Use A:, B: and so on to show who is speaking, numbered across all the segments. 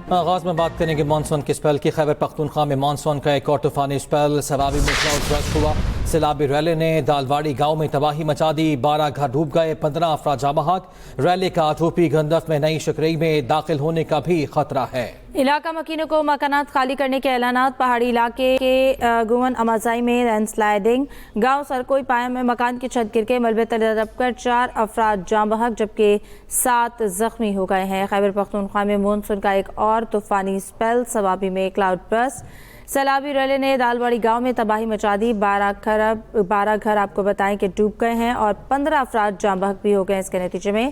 A: آغاز میں بات کریں گے مانسون کے اسپیل کی۔ خیبر پختونخوا میں مانسون کا ایک اور طوفانی اسپیل، سرابی میں کلاؤڈ برسٹ ہوا۔ سیلابی ریلے نے دالواڑی گاؤں میں تباہی مچا دی، 12 گھر ڈوب گئے، 15 افراد جاں بحق۔ ریلے کا ٹوپی گندف میں نئی شکرئی میں داخل ہونے کا بھی خطرہ ہے۔
B: علاقہ مکینوں کو مکانات خالی کرنے کے اعلانات۔ پہاڑی علاقے کے گون امازائی میں لینڈ سلائیڈنگ، گاؤں سرکوئی پایا میں مکان کی چھت گر کے ملبے تلے دب کر 4 افراد جاں بحق جبکہ 7 زخمی ہو گئے ہیں۔ خیبر پختونخوا میں مونسون کا ایک اور طوفانی اسپیل، سوابی میں کلاؤڈ برسٹ۔ سیلابی ریلے نے دالواڑی گاؤں میں تباہی مچا دی، 12 گھر آپ کو بتائیں کہ ڈوب گئے ہیں اور 15 افراد جاں بحق بھی ہو گئے۔ اس کے نتیجے میں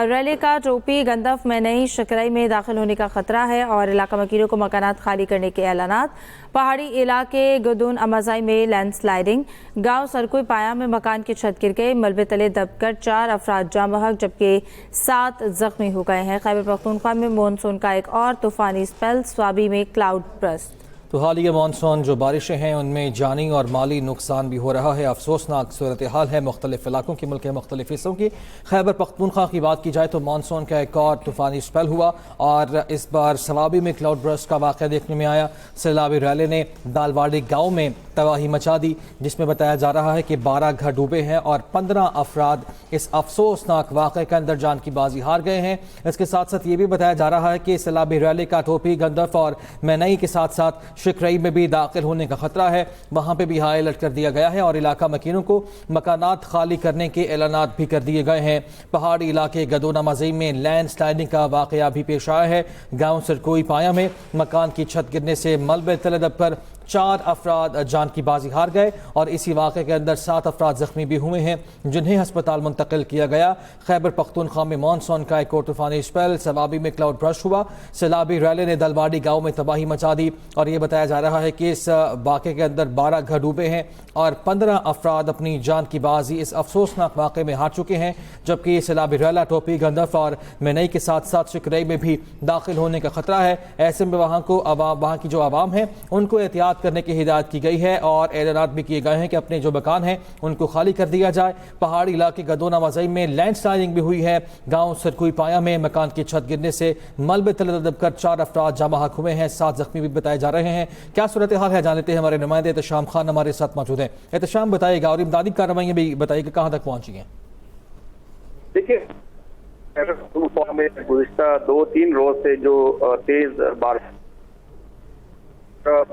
B: ریلے کا ٹوپی گندف میں نئی شکرئی میں داخل ہونے کا خطرہ ہے اور علاقہ مکینوں کو مکانات خالی کرنے کے اعلانات۔ پہاڑی علاقے گدون امازائی میں لینڈ سلائیڈنگ، گاؤں سرکوئی پایا میں مکان کی چھت گر گئی، ملبے تلے دب کر 4 افراد جاں بحق جبکہ 7 زخمی ہو گئے ہیں۔ خیبر پختونخوا میں مونسون کا ایک اور طوفانی اسپیل، سوابی میں کلاؤڈ برسٹ۔
A: تو حالیہ مانسون جو بارشیں ہیں ان میں جانی اور مالی نقصان بھی ہو رہا ہے، افسوسناک صورتحال ہے مختلف علاقوں کی، ملک کے مختلف حصوں کی۔ خیبر پختونخوا کی بات کی جائے تو مانسون کا ایک اور طوفانی اسپیل ہوا اور اس بار سوابی میں کلاؤڈ برسٹ کا واقعہ دیکھنے میں آیا۔ سیلابی ریلے نے دالواڑی گاؤں میں تباہی مچا دی، جس میں بتایا جا رہا ہے کہ 12 گھر ڈوبے ہیں اور 15 افراد اس افسوسناک واقعے کے اندر جان کی بازی ہار گئے ہیں۔ اس کے ساتھ ساتھ یہ بھی بتایا جا رہا ہے کہ سیلابی ریلے کا ٹوپی گندف اور مینئی کے ساتھ ساتھ شکرئی میں بھی داخل ہونے کا خطرہ ہے، وہاں پہ بھی ہائی الرٹ کر دیا گیا ہے اور علاقہ مکینوں کو مکانات خالی کرنے کے اعلانات بھی کر دیے گئے ہیں۔ پہاڑی علاقے گدون امازائی میں لینڈ سلائیڈنگ کا واقعہ بھی پیش آیا ہے، گاؤں سرکوئی پایا میں مکان کی چھت گرنے سے ملبے تلے دب کر 4 افراد جان کی بازی ہار گئے اور اسی واقعے کے اندر 7 افراد زخمی بھی ہوئے ہیں جنہیں ہسپتال منتقل کیا گیا۔ خیبر پختونخوا میں مانسون کا ایک اور طوفانی اسپیل، سوابی میں کلاؤڈ برسٹ ہوا۔ سیلابی ریلے نے دلواڑی گاؤں میں تباہی مچا دی اور یہ بتایا جا رہا ہے کہ اس واقعے کے اندر 12 گھر ڈوبے ہیں اور 15 افراد اپنی جان کی بازی اس افسوسناک واقعے میں ہار چکے ہیں، جبکہ یہ سیلابی ریلا ٹوپی گندف اور مینئی کے ساتھ ساتھ شکرئی میں بھی داخل ہونے کا خطرہ ہے۔ ایسے میں وہاں کی جو عوام ہے ان کو احتیاط کرنے کی ہدایت کی گئی ہے اور اعلانات بھی کیے گئے ہیں کہ اپنے جو مکان ہیں ان کو خالی کر دیا جائے۔ پہاڑی علاقے گدون امازائی میں لینڈ سلائیڈنگ بھی ہوئی ہے، گاؤں سرکوئی پایا میں مکان کی چھت گرنے سے ملبے تلے دب کر 4 افراد جاں بحق ہوئے ہیں، 7 زخمی بھی بتائے جا رہے ہیں۔ کیا صورتحال ہے جان لیتے ہیں، ہمارے نمائندے احتشام خان ہمارے ساتھ موجود ہیں۔ احتشام بتائیے گا اور امدادی کارروائیاں بھی بتائیے کہ کہاں تک پہنچی ہیں۔
C: دیکھیے میں گزشتہ 2-3 روز سے جو تیز بارش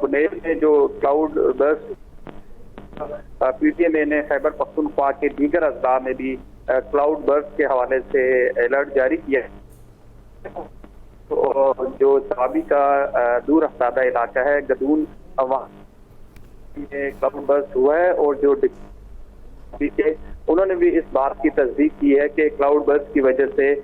C: بنیل میں جو cloud burst P T M نے خیبر پختونخوا کے دیگر اضلاع میں بھی کلاؤڈ برسٹ کے حوالے سے الرٹ جاری کیا ہے۔ جو سوابی کا دور افتادہ علاقہ ہے گدون میں کلاؤڈ برسٹ ہوا ہے اور جو انہوں نے بھی اس بات کی تصدیق کی ہے کہ کلاؤڈ برسٹ کی وجہ سے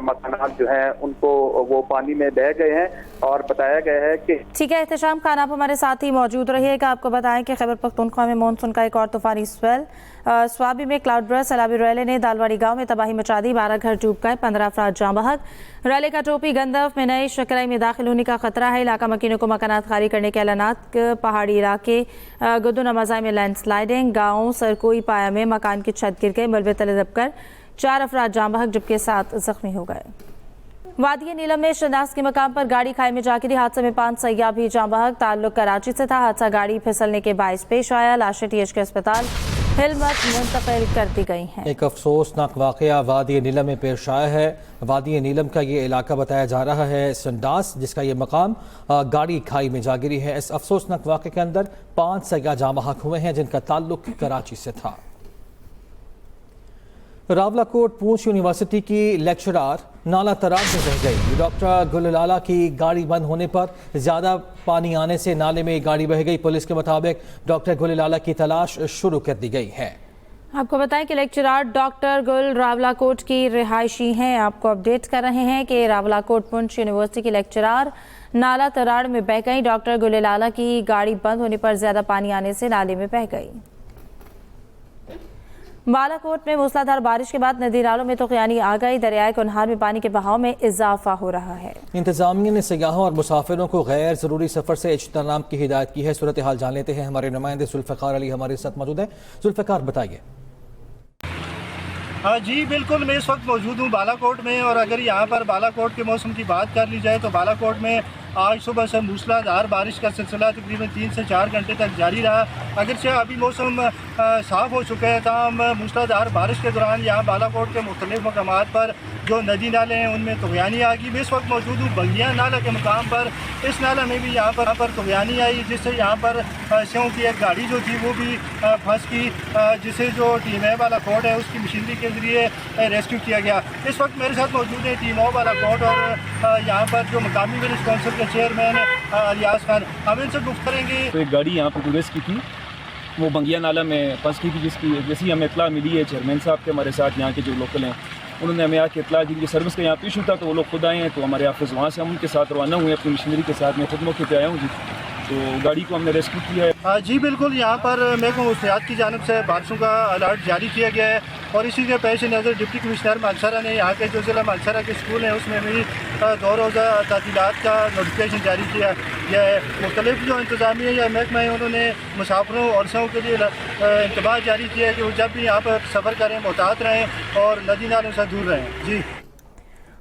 C: مکانات جو ہیں ان کو وہ پانی میں بہہ گئے ہیں اور بتایا گیا ہے کہ
B: ٹھیک ہے احتشام خان، آپ ہمارے ساتھ ہی موجود رہیے گا۔ آپ کو بتائیں کہ خیبر پختونخوا میں مونسون کا ایک اور طوفانی اسپیل، سوابی میں کلاؤڈ برسٹ، سیلابی ریلے نے دالواڑی گاؤں میں تباہی مچا دی، 12 گھر ڈوب گئے، 15 افراد جاں بحق۔ ریلے کا ٹوپی گندف میں نئی شکرئی میں داخل ہونے کا خطرہ ہے، علاقہ مکینوں کو مکانات خالی کرنے کے اعلانات۔ پہاڑی علاقے گدون امازائی میں لینڈ سلائیڈنگ، گاؤں سرکوئی پایا میں مکان کی چھت گر گئی، ملبے تلے دب کر 4 افراد جاں بحق جبکہ 7 زخمی ہو گئے۔ وادی نیلم میں شناس کے مقام پر گاڑی کھائی میں جا گری، حادثے میں 5 سیاح بھی جاں بحق، تعلق کراچی سے تھا۔ حادثہ گاڑی پھسلنے کے باعث پیش آیا، لاشیں ٹی ایچ کے اسپتال ہلمت منتقل کر دی گئی ہیں۔
A: ایک افسوسناک واقعہ وادی نیلم میں پیش آیا ہے۔ وادی نیلم کا یہ علاقہ بتایا جا رہا ہے سنڈاس، جس کا یہ مقام گاڑی کھائی میں جا گری ہے۔ اس افسوسناک واقعے کے اندر 5 سیاح جاں بحق ہوئے ہیں جن کا تعلق کراچی سے تھا۔ راولاکوٹ پونچھ یونیورسٹی کی لیکچرار نالہ تراب میں بہہ گئی۔ ڈاکٹر گل لالہ کی گاڑی بند ہونے پر زیادہ پانی آنے سے نالے میں گاڑی بہہ گئی۔ پولیس کے مطابق ڈاکٹر گل لالہ کی تلاش شروع کر دی گئی ہے۔
B: آپ کو بتائیں کہ لیکچرار ڈاکٹر گل راولاکوٹ کی رہائشی ہیں۔ آپ کو اپڈیٹ کر رہے ہیں کہ راولاکوٹ پونچھ یونیورسٹی کی لیکچرار نالہ تراڑ میں بہہ گئی۔ ڈاکٹر گل لالہ کی گاڑی بند ہونے پر زیادہ پانی آنے سے نالے میں بہہ گئی۔ بالاکوٹ میں موسلادھار بارش کے بعد ندی نالوں میں طغیانی آ گئی، دریائے کنہار میں پانی کے بہاؤ میں اضافہ ہو رہا ہے۔
A: انتظامیہ نے سیاحوں اور مسافروں کو غیر ضروری سفر سے اجتناب کی ہدایت کی ہے۔ صورتحال جان لیتے ہیں، ہمارے نمائندے ذوالفقار علی ہمارے ساتھ موجود ہیں۔ ذوالفقار بتائیے۔
D: جی بالکل، میں اس وقت موجود ہوں بالاکوٹ میں، اور اگر یہاں پر بالاکوٹ کے موسم کی بات کر لی جائے تو بالاکوٹ میں آج صبح سے موسلا دھار بارش کا سلسلہ تقریباً 3 سے 4 گھنٹے تک جاری رہا۔ اگرچہ ابھی موسم صاف ہو چکا ہے، تاہم موسلا دھار بارش کے دوران یہاں بالاکوٹ کے مختلف مقامات پر جو ندی نالے ہیں ان میں طغیانی آ گئی۔ میں اس وقت موجود ہوں بنگیا نالہ کے مقام پر۔ اس نالہ میں بھی یہاں پر طغیانی آئی، جس سے یہاں پر سیوں کی ایک گاڑی جو تھی وہ بھی پھنس گئی، جسے جو ٹیم اے بالاکوٹ ہے اس کی مشینری کے ذریعے ریسکیو کیا گیا۔ اس وقت میرے ساتھ موجود ہے ٹیم او بالاکوٹ اور یہاں پر جو مقامی ولیج کونسل کے چیئرمین الیاس خان، ہم ان سے گفتگو کریں گے۔
E: تو ایک گاڑی یہاں پر ٹورسٹ کی تھی، وہ بنگیا نالہ میں پھنس گئی تھی، جیسی ہمیں اطلاع ملی ہے چیئرمین صاحب کے ہمارے ساتھ یہاں کے جو لوکل ہیں، انہوں نے ہمیں آ کے اطلاع دی کہ سروس کا یہاں پہ ایشو تھا، تو وہ لوگ خود آئے ہیں، تو ہمارے آفس وہاں سے ہم ان کے ساتھ روانہ ہوئے اپنی مشینری کے ساتھ۔ میں خود موقع پہ آیا ہوں جی، تو گاڑی کو ہم نے ریسکیو کیا ہے۔
D: جی بالکل، یہاں پر محکمہ موسمیات کی جانب سے بارشوں کا الرٹ جاری کیا گیا ہے، اور اسی کے پیش نظر ڈپٹی کمشنر مالسرا نے یہاں کے جو ضلع مالسرا کے اسکول ہیں اس میں بھی 2 روزہ تعطیلات کا نوٹیفکیشن جاری کیا ہے۔ مختلف جو انتظامیہ یا محکمہ ہیں انہوں نے مسافروں اور عرصوں کے لیے انتباہ جاری کیا ہے کہ وہ جب بھی یہاں پر سفر کریں محتاط رہیں اور ندی نالوں سے دور رہیں۔ جی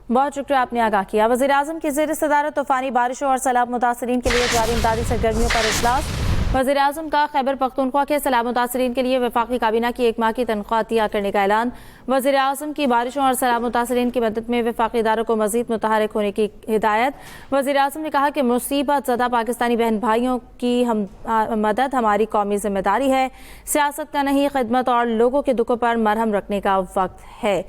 B: بہت شکریہ، آپ نے آگاہ کیا۔ وزیر اعظم کی زیر صدارت طوفانی بارشوں اور سیلاب متاثرین کے لیے جاری امدادی سرگرمیوں پر اجلاس۔ وزیر اعظم کا خیبر پختونخوا کے سیلاب متاثرین کے لیے وفاقی کابینہ کی 1 ماہ کی تنخواہ عطیہ کرنے کا اعلان۔ وزیر اعظم کی بارشوں اور سیلاب متاثرین کی مدد میں وفاقی اداروں کو مزید متحرک ہونے کی ہدایت۔ وزیر اعظم نے کہا کہ مصیبت زدہ پاکستانی بہن بھائیوں کی مدد ہماری قومی ذمہ داری ہے، سیاست کا نہیں، خدمت اور لوگوں کے دکھوں پر مرہم رکھنے کا وقت ہے۔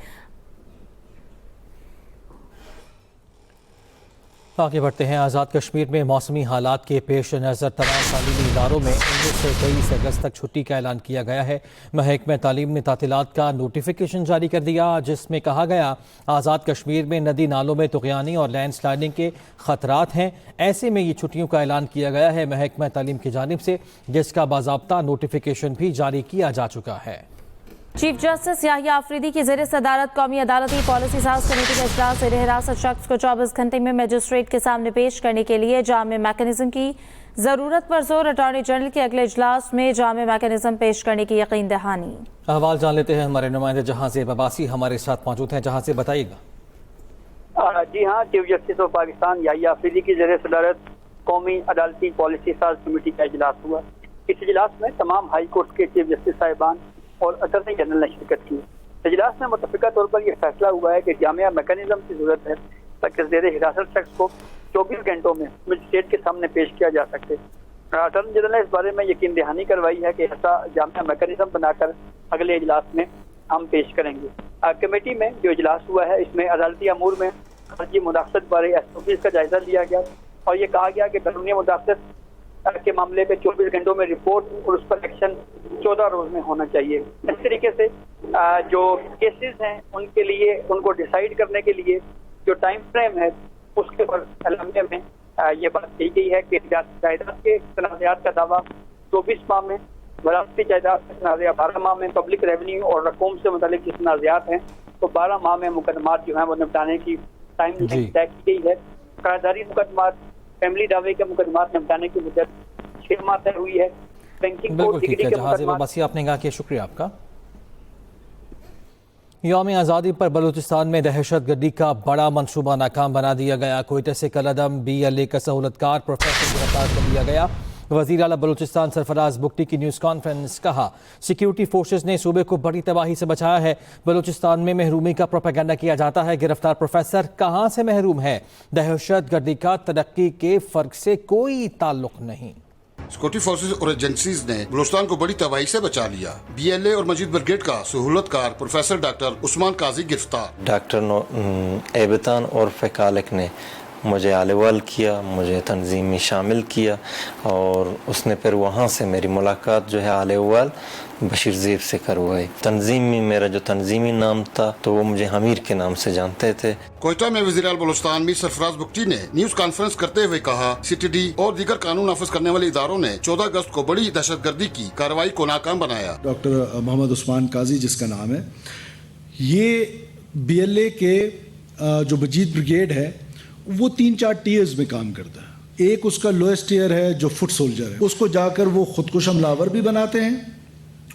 A: آگے بڑھتے ہیں۔ آزاد کشمیر میں موسمی حالات کے پیش نظر تمام تعلیمی اداروں میں 19 سے 23 اگست تک چھٹی کا اعلان کیا گیا ہے۔ محکمہ تعلیم نے تعطیلات کا نوٹیفیکیشن جاری کر دیا، جس میں کہا گیا آزاد کشمیر میں ندی نالوں میں طغیانی اور لینڈ سلائڈنگ کے خطرات ہیں، ایسے میں یہ چھٹیوں کا اعلان کیا گیا ہے محکمہ تعلیم کی جانب سے، جس کا باضابطہ نوٹیفیکیشن بھی جاری کیا جا چکا ہے۔
B: چیف جسٹس یحییٰ آفریدی کی زیر صدارت قومی عدالتی پالیسی ساز کمیٹی کا اجلاس زیر حراست شخص کو 24 گھنٹے میں مجسٹریٹ کے سامنے پیش کرنے کے لیے جامع میکانزم کی ضرورت پر زور۔ اٹارنی جنرل کے اگلے اجلاس میں جامع میکانزم پیش کرنے کی یقین دہانی۔
A: احوال جان لیتے ہیں، ہمارے نمائندے جہاں زیب عباسی ہمارے ساتھ موجود ہیں۔ جہاں سے بتائیے گا۔
F: جی ہاں، چیف جسٹس آف پاکستان یحییٰ آفریدی کی زیر صدارت قومی عدالتی پالیسی ساز کمیٹی کا اجلاس ہوا۔ اس اجلاس میں تمام ہائی کورٹ کے چیف جسٹس صاحبان اور اٹارنی جنرل نے شرکت کی۔ اجلاس میں متفقہ طور پر یہ فیصلہ ہوا ہے کہ جامع میکانزم کی ضرورت ہے تاکہ زیر حراست شخص کو 24 گھنٹوں میں مجسٹریٹ کے سامنے پیش کیا جا سکے۔ اٹارنی جنرل نے اس بارے میں یقین دہانی کروائی ہے کہ ایسا جامع میکانزم بنا کر اگلے اجلاس میں ہم پیش کریں گے۔ کمیٹی میں جو اجلاس ہوا ہے اس میں عدالتی امور میں خارجی مداخلت بارے SOPs کا جائزہ لیا گیا، اور یہ کہا گیا کہ بیرونی مداخلت کے معاملے پہ 24 گھنٹوں میں رپورٹ اور اس پر ایکشن 14 روز میں ہونا چاہیے۔ اس طریقے سے جو کیسز ہیں ان کے لیے ان کو ڈیسائیڈ کرنے کے لیے جو ٹائم فریم ہے اس کے پر اعلامیہ میں یہ بات کہی گئی ہے کہ جائیداد کے تنازعات کا دعویٰ 24 ماہ میں، وراثتی جائیداد کے تنازع 12 ماہ میں، پبلک ریونیو اور رقوم سے متعلق جو تنازعات ہیں تو 12 ماہ میں مقدمات جو ہیں وہ نپٹانے کی ٹائم لائن طے کی گئی ہے۔ قراردادی مقدمات، فیملی دعوے کے مقدمات نپٹانے کی مدت 6 ماہ طے ہوئی ہے۔ بینکنگ
A: بالکل ٹھیک ہے جہاں زیب عباسی، آپ نے کہا کہ شکریہ آپ کا۔ یوم آزادی پر بلوچستان میں دہشت گردی کا بڑا منصوبہ ناکام بنا دیا گیا۔ کوئٹہ سے کالعدم BLA کا سہولتکار پروفیسر گرفتار کر لیا گیا۔ وزیر اعلیٰ بلوچستان سرفراز بگٹی کی نیوز کانفرنس، کہا سیکیورٹی فورسز نے صوبے کو بڑی تباہی سے بچایا ہے۔ بلوچستان میں محرومی کا پروپیگنڈا کیا جاتا ہے، گرفتار پروفیسر کہاں سے محروم ہے؟ دہشت گردی کا ترقی کے فرق سے کوئی تعلق نہیں۔
G: سیکورٹی فورسز اور ایجنسیز نے بلوچستان کو بڑی تباہی سے بچا لیا۔ BLA اور مجید بریگیڈ کا سہولت کار پروفیسر ڈاکٹر عثمان قاضی گرفتار۔
H: ڈاکٹر ایبتان اور فیکالک نے مجھے آلیوال کیا، مجھے تنظیم شامل کیا، اور اس نے پھر وہاں سے میری ملاقات جو ہے آلیوال بشیر زیب سے کروائی۔ تنظیم میں میرا جو تنظیمی نام تھا تو وہ مجھے حمیر کے نام سے جانتے تھے۔
G: کوئٹہ میں وزیر اعلیٰ بلوچستان میر سرفراز بگٹی نے نیوز کانفرنس کرتے ہوئے کہا CTD اور دیگر قانون نافذ کرنے والے اداروں نے 14 اگست کو بڑی دہشت گردی کی کارروائی کو ناکام بنایا۔
I: ڈاکٹر محمد عثمان قاضی جس کا نام ہے، یہ BLA کے جو مجید بریگیڈ ہے وہ 3-4 ٹیئرز میں کام کرتا ہے۔ ایک اس کا لوئسٹ ٹیئر ہے جو فٹ سولجر ہے، اس کو جا کر وہ خودکش حملہ آور بھی بناتے ہیں